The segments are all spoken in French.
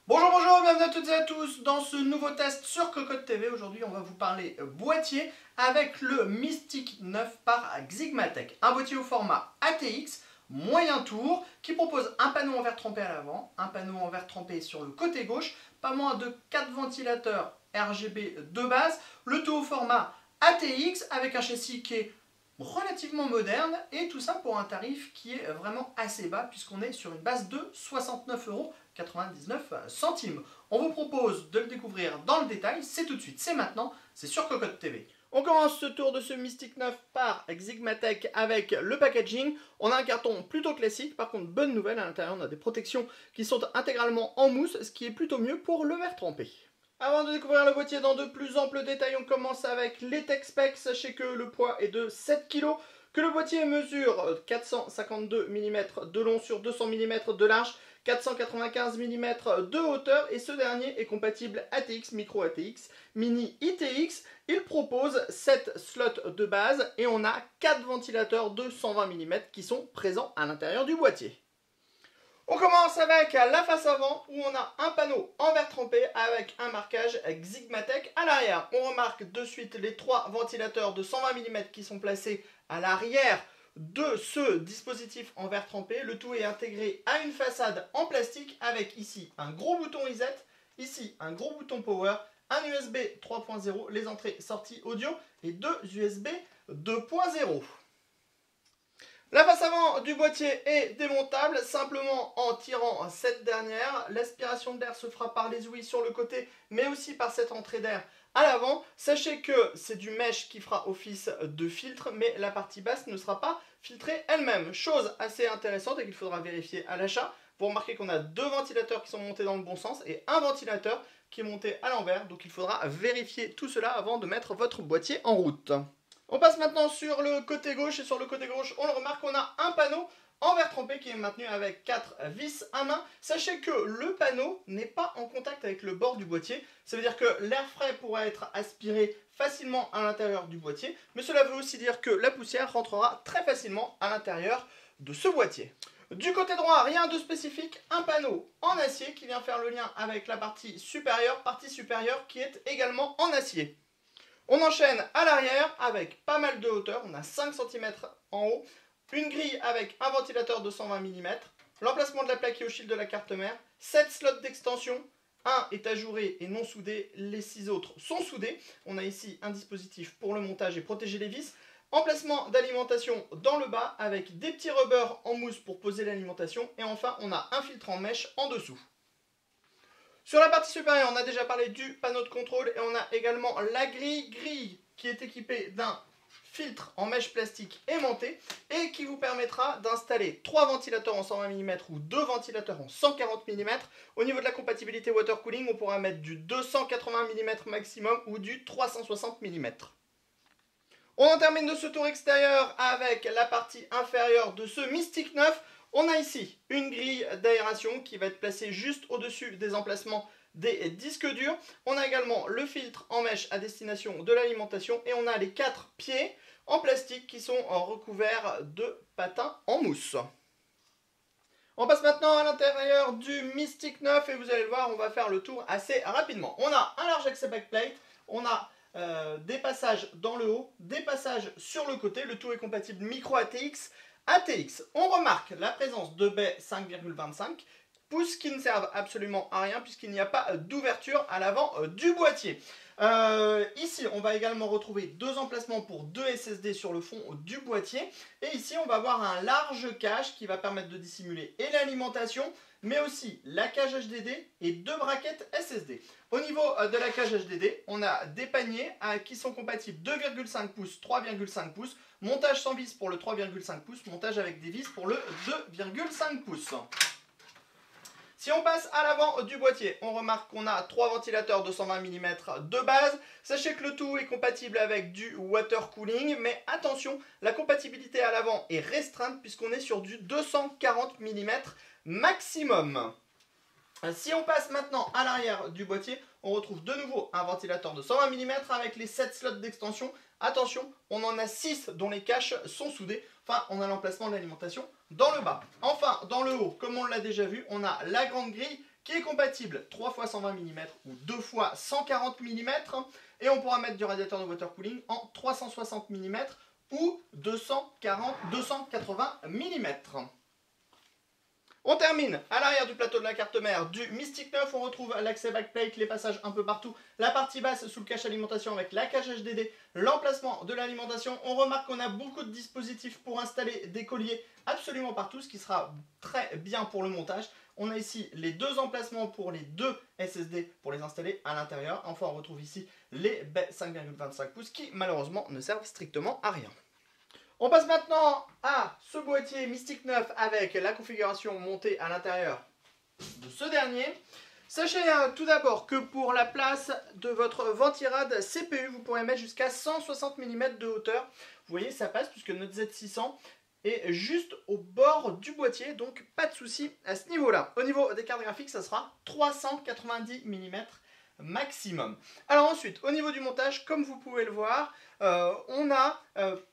Bonjour, bonjour, bienvenue à toutes et à tous dans ce nouveau test sur Cocotte TV. Aujourd'hui, on va vous parler boîtier avec le Mystic 9 par Xigmatech. Un boîtier au format ATX, moyen tour, qui propose un panneau en verre trempé à l'avant, un panneau en verre trempé sur le côté gauche, pas moins de 4 ventilateurs RGB de base, le tout au format ATX avec un châssis qui est relativement moderne et tout ça pour un tarif qui est vraiment assez bas puisqu'on est sur une base de 69,99 €. On vous propose de le découvrir dans le détail, c'est tout de suite, c'est maintenant, c'est sur Cocotte TV. On commence ce tour de ce Mystic 9 par Xigmatech avec le packaging. On a un carton plutôt classique, par contre bonne nouvelle, à l'intérieur on a des protections qui sont intégralement en mousse, ce qui est plutôt mieux pour le verre trempé. Avant de découvrir le boîtier dans de plus amples détails, on commence avec les tech specs. Sachez que le poids est de 7 kg, que le boîtier mesure 452 mm de long sur 200 mm de large, 495 mm de hauteur, et ce dernier est compatible ATX, micro ATX, mini ITX. Il propose 7 slots de base et on a 4 ventilateurs de 120 mm qui sont présents à l'intérieur du boîtier. On commence avec la face avant où on a un panneau en verre trempé avec un marquage Xigmatech à l'arrière. On remarque de suite les 3 ventilateurs de 120 mm qui sont placés à l'arrière de ce dispositif en verre trempé. Le tout est intégré à une façade en plastique avec ici un gros bouton reset, ici un gros bouton power, un USB 3.0, les entrées sorties audio et 2 USB 2.0. La face avant du boîtier est démontable simplement en tirant cette dernière. L'aspiration d'air se fera par les ouïes sur le côté mais aussi par cette entrée d'air à l'avant. Sachez que c'est du mesh qui fera office de filtre mais la partie basse ne sera pas filtrée elle-même. Chose assez intéressante et qu'il faudra vérifier à l'achat. Vous remarquez qu'on a 2 ventilateurs qui sont montés dans le bon sens et un ventilateur qui est monté à l'envers. Donc il faudra vérifier tout cela avant de mettre votre boîtier en route. On passe maintenant sur le côté gauche et sur le côté gauche on le remarque, on a un panneau en verre trempé qui est maintenu avec 4 vis à main. Sachez que le panneau n'est pas en contact avec le bord du boîtier, ça veut dire que l'air frais pourra être aspiré facilement à l'intérieur du boîtier, mais cela veut aussi dire que la poussière rentrera très facilement à l'intérieur de ce boîtier. Du côté droit, rien de spécifique, un panneau en acier qui vient faire le lien avec la partie supérieure qui est également en acier. On enchaîne à l'arrière avec pas mal de hauteur, on a 5 cm en haut, une grille avec un ventilateur de 120 mm, l'emplacement de la plaque et au fil de la carte mère, 7 slots d'extension, un est ajouré et non soudé, les 6 autres sont soudés. On a ici un dispositif pour le montage et protéger les vis, emplacement d'alimentation dans le bas avec des petits rubbers en mousse pour poser l'alimentation et enfin on a un filtre en mèche en dessous. Sur la partie supérieure, on a déjà parlé du panneau de contrôle et on a également la grille qui est équipée d'un filtre en mèche plastique aimanté et qui vous permettra d'installer 3 ventilateurs en 120 mm ou 2 ventilateurs en 140 mm. Au niveau de la compatibilité water cooling, on pourra mettre du 280 mm maximum ou du 360 mm. On en termine de ce tour extérieur avec la partie inférieure de ce Mystic 9. On a ici une grille d'aération qui va être placée juste au-dessus des emplacements des disques durs. On a également le filtre en mèche à destination de l'alimentation et on a les 4 pieds en plastique qui sont recouverts de patins en mousse. On passe maintenant à l'intérieur du Mystic 9 et vous allez le voir, on va faire le tour assez rapidement. On a un large accès backplate, on a des passages dans le haut, des passages sur le côté, le tout est compatible micro ATX, ATX. On remarque la présence de baies 5,25 pouces qui ne servent absolument à rien puisqu'il n'y a pas d'ouverture à l'avant du boîtier. Ici on va également retrouver 2 emplacements pour 2 SSD sur le fond du boîtier et ici on va avoir un large cache qui va permettre de dissimuler et l'alimentation mais aussi la cage HDD et 2 braquettes SSD. Au niveau de la cage HDD, on a des paniers qui sont compatibles 2,5 pouces, 3,5 pouces, montage sans vis pour le 3,5 pouces, montage avec des vis pour le 2,5 pouces. Si on passe à l'avant du boîtier, on remarque qu'on a 3 ventilateurs de 120 mm de base. Sachez que le tout est compatible avec du water cooling, mais attention, la compatibilité à l'avant est restreinte puisqu'on est sur du 240 mm maximum. Si on passe maintenant à l'arrière du boîtier, on retrouve de nouveau un ventilateur de 120 mm avec les 7 slots d'extension. Attention, on en a 6 dont les caches sont soudées. Enfin, on a l'emplacement de l'alimentation dans le bas. Enfin, dans le haut, comme on l'a déjà vu, on a la grande grille qui est compatible 3 x 120 mm ou 2 x 140 mm. Et on pourra mettre du radiateur de water cooling en 360 mm ou 280 mm. On termine à l'arrière du plateau de la carte mère du Mystic 9. On retrouve l'accès backplate, les passages un peu partout, la partie basse sous le cache alimentation avec la cache HDD, l'emplacement de l'alimentation. On remarque qu'on a beaucoup de dispositifs pour installer des colliers absolument partout, ce qui sera très bien pour le montage. On a ici les deux emplacements pour les deux SSD pour les installer à l'intérieur. Enfin, on retrouve ici les baies 5,25 pouces qui malheureusement ne servent strictement à rien. On passe maintenant à ce boîtier Mystic 9 avec la configuration montée à l'intérieur de ce dernier. Sachez tout d'abord que pour la place de votre ventirad CPU, vous pourrez mettre jusqu'à 160 mm de hauteur. Vous voyez, ça passe puisque notre Z600 est juste au bord du boîtier, donc pas de souci à ce niveau-là. Au niveau des cartes graphiques, ça sera 390 mm maximum. Alors ensuite, au niveau du montage, comme vous pouvez le voir, on a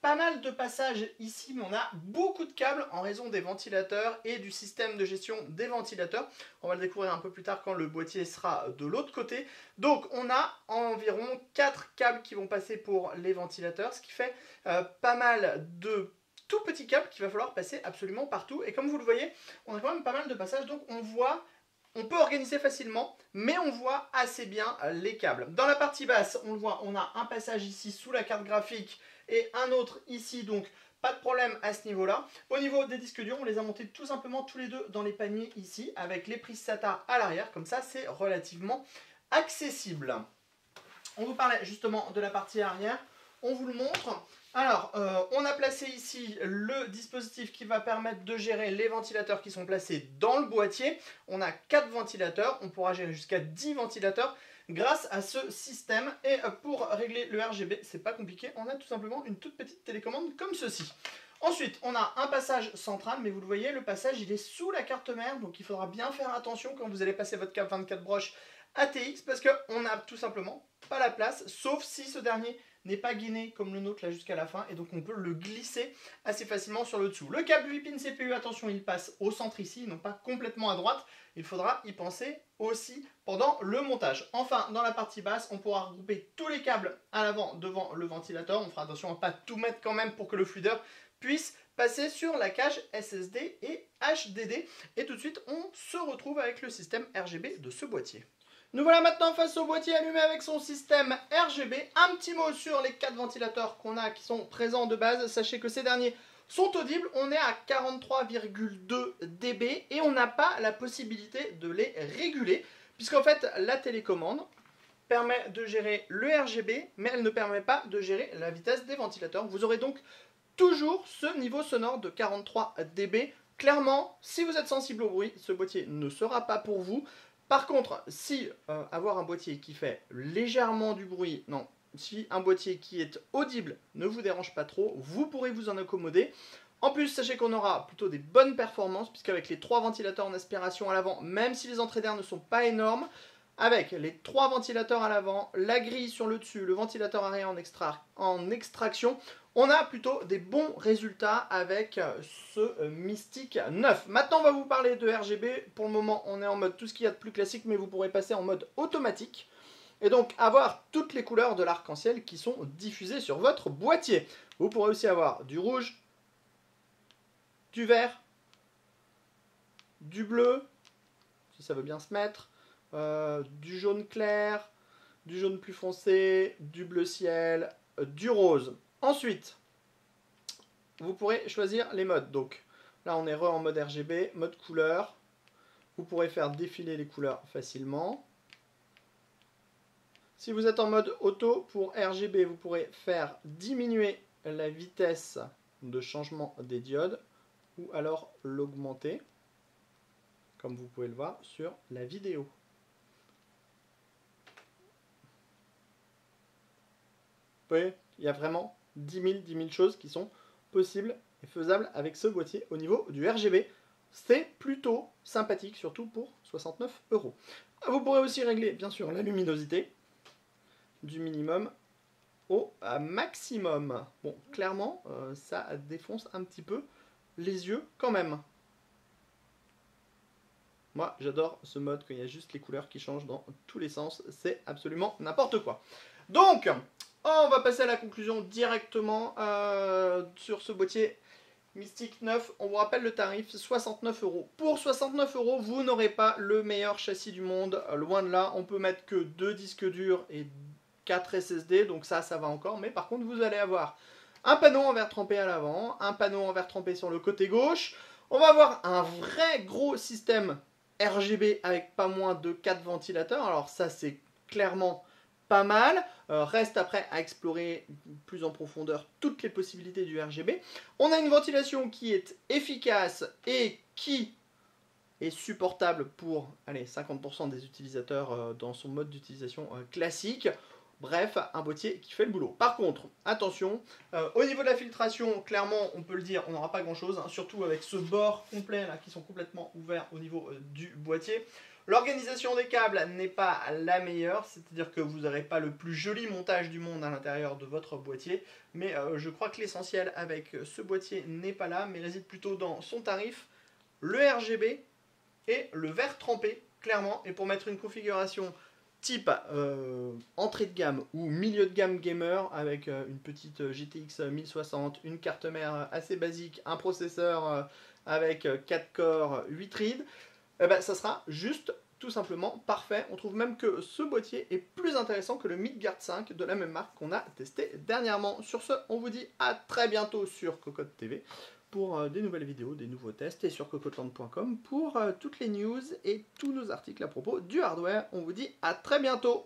pas mal de passages ici, mais on a beaucoup de câbles en raison des ventilateurs et du système de gestion des ventilateurs. On va le découvrir un peu plus tard quand le boîtier sera de l'autre côté. Donc on a environ 4 câbles qui vont passer pour les ventilateurs, ce qui fait pas mal de tout petits câbles qu'il va falloir passer absolument partout. Et comme vous le voyez, on a quand même pas mal de passages, donc on peut organiser facilement, mais on voit assez bien les câbles. Dans la partie basse, on le voit, on a un passage ici sous la carte graphique et un autre ici, donc pas de problème à ce niveau-là. Au niveau des disques durs, on les a montés tout simplement tous les deux dans les paniers ici, avec les prises SATA à l'arrière, comme ça c'est relativement accessible. On vous parlait justement de la partie arrière, on vous le montre. Alors, on a placé ici le dispositif qui va permettre de gérer les ventilateurs qui sont placés dans le boîtier. On a 4 ventilateurs, on pourra gérer jusqu'à 10 ventilateurs grâce à ce système. Et pour régler le RGB, c'est pas compliqué, on a tout simplement une toute petite télécommande comme ceci. Ensuite, on a un passage central, mais vous le voyez, le passage il est sous la carte mère, donc il faudra bien faire attention quand vous allez passer votre câble 24 broches ATX, parce qu'on n'a tout simplement pas la place, sauf si ce dernier n'est pas gainé comme le nôtre là jusqu'à la fin, et donc on peut le glisser assez facilement sur le dessous. Le câble 8 pins CPU, attention, il passe au centre ici, non pas complètement à droite, il faudra y penser aussi pendant le montage. Enfin, dans la partie basse, on pourra regrouper tous les câbles à l'avant devant le ventilateur. On fera attention à ne pas tout mettre quand même pour que le fluideur puisse passer sur la cache SSD et HDD. Et tout de suite, on se retrouve avec le système RGB de ce boîtier. Nous voilà maintenant face au boîtier allumé avec son système RGB. Un petit mot sur les 4 ventilateurs qu'on a qui sont présents de base. Sachez que ces derniers sont audibles. On est à 43,2 dB et on n'a pas la possibilité de les réguler, puisqu'en fait la télécommande permet de gérer le RGB, mais elle ne permet pas de gérer la vitesse des ventilateurs. Vous aurez donc toujours ce niveau sonore de 43 dB. Clairement, si vous êtes sensible au bruit, ce boîtier ne sera pas pour vous. Par contre, si avoir un boîtier qui fait légèrement du bruit, non, si un boîtier qui est audible ne vous dérange pas trop, vous pourrez vous en accommoder. En plus, sachez qu'on aura plutôt des bonnes performances, puisqu'avec les 3 ventilateurs en aspiration à l'avant, même si les entrées d'air ne sont pas énormes, avec les 3 ventilateurs à l'avant, la grille sur le dessus, le ventilateur arrière en extraction, on a plutôt des bons résultats avec ce Mystic 9. Maintenant, on va vous parler de RGB. Pour le moment, on est en mode tout ce qu'il y a de plus classique, mais vous pourrez passer en mode automatique. Et donc, avoir toutes les couleurs de l'arc-en-ciel qui sont diffusées sur votre boîtier. Vous pourrez aussi avoir du rouge, du vert, du bleu, si ça veut bien se mettre, du jaune clair, du jaune plus foncé, du bleu ciel, du rose. Ensuite, vous pourrez choisir les modes. Donc là, on est en mode RGB, mode couleur. Vous pourrez faire défiler les couleurs facilement. Si vous êtes en mode auto, pour RGB, vous pourrez faire diminuer la vitesse de changement des diodes ou alors l'augmenter, comme vous pouvez le voir sur la vidéo. Vous voyez, il y a vraiment 10 000 choses qui sont possibles et faisables avec ce boîtier au niveau du RGB. C'est plutôt sympathique, surtout pour 69 €. Vous pourrez aussi régler, bien sûr, la luminosité du minimum au maximum. Bon, clairement, ça défonce un petit peu les yeux quand même. Moi, j'adore ce mode quand il y a juste les couleurs qui changent dans tous les sens. C'est absolument n'importe quoi. Donc, on va passer à la conclusion directement sur ce boîtier Mystic 9. On vous rappelle le tarif, 69 €. Pour 69 €, vous n'aurez pas le meilleur châssis du monde. Loin de là, on peut mettre que 2 disques durs et 4 SSD. Donc ça va encore. Mais par contre, vous allez avoir un panneau en verre trempé à l'avant, un panneau en verre trempé sur le côté gauche. On va avoir un vrai gros système RGB avec pas moins de 4 ventilateurs. Alors ça, c'est clairement pas mal. Reste après à explorer plus en profondeur toutes les possibilités du RGB. On a une ventilation qui est efficace et qui est supportable pour 50% des utilisateurs dans son mode d'utilisation classique. Bref, un boîtier qui fait le boulot. Par contre, attention, au niveau de la filtration, clairement, on peut le dire, on n'aura pas grand-chose, hein, surtout avec ce bord complet là, qui sont complètement ouverts au niveau du boîtier. L'organisation des câbles n'est pas la meilleure, c'est-à-dire que vous n'aurez pas le plus joli montage du monde à l'intérieur de votre boîtier, mais je crois que l'essentiel avec ce boîtier n'est pas là, mais réside plutôt dans son tarif, le RGB et le verre trempé, clairement, et pour mettre une configuration type entrée de gamme ou milieu de gamme gamer avec une petite GTX 1060, une carte mère assez basique, un processeur avec 4 corps, 8 threads, ça sera juste tout simplement parfait. On trouve même que ce boîtier est plus intéressant que le Midgard 5 de la même marque qu'on a testé dernièrement. Sur ce, on vous dit à très bientôt sur Cocotte TV pour des nouvelles vidéos, des nouveaux tests, et sur cocotland.com pour toutes les news et tous nos articles à propos du hardware. On vous dit à très bientôt.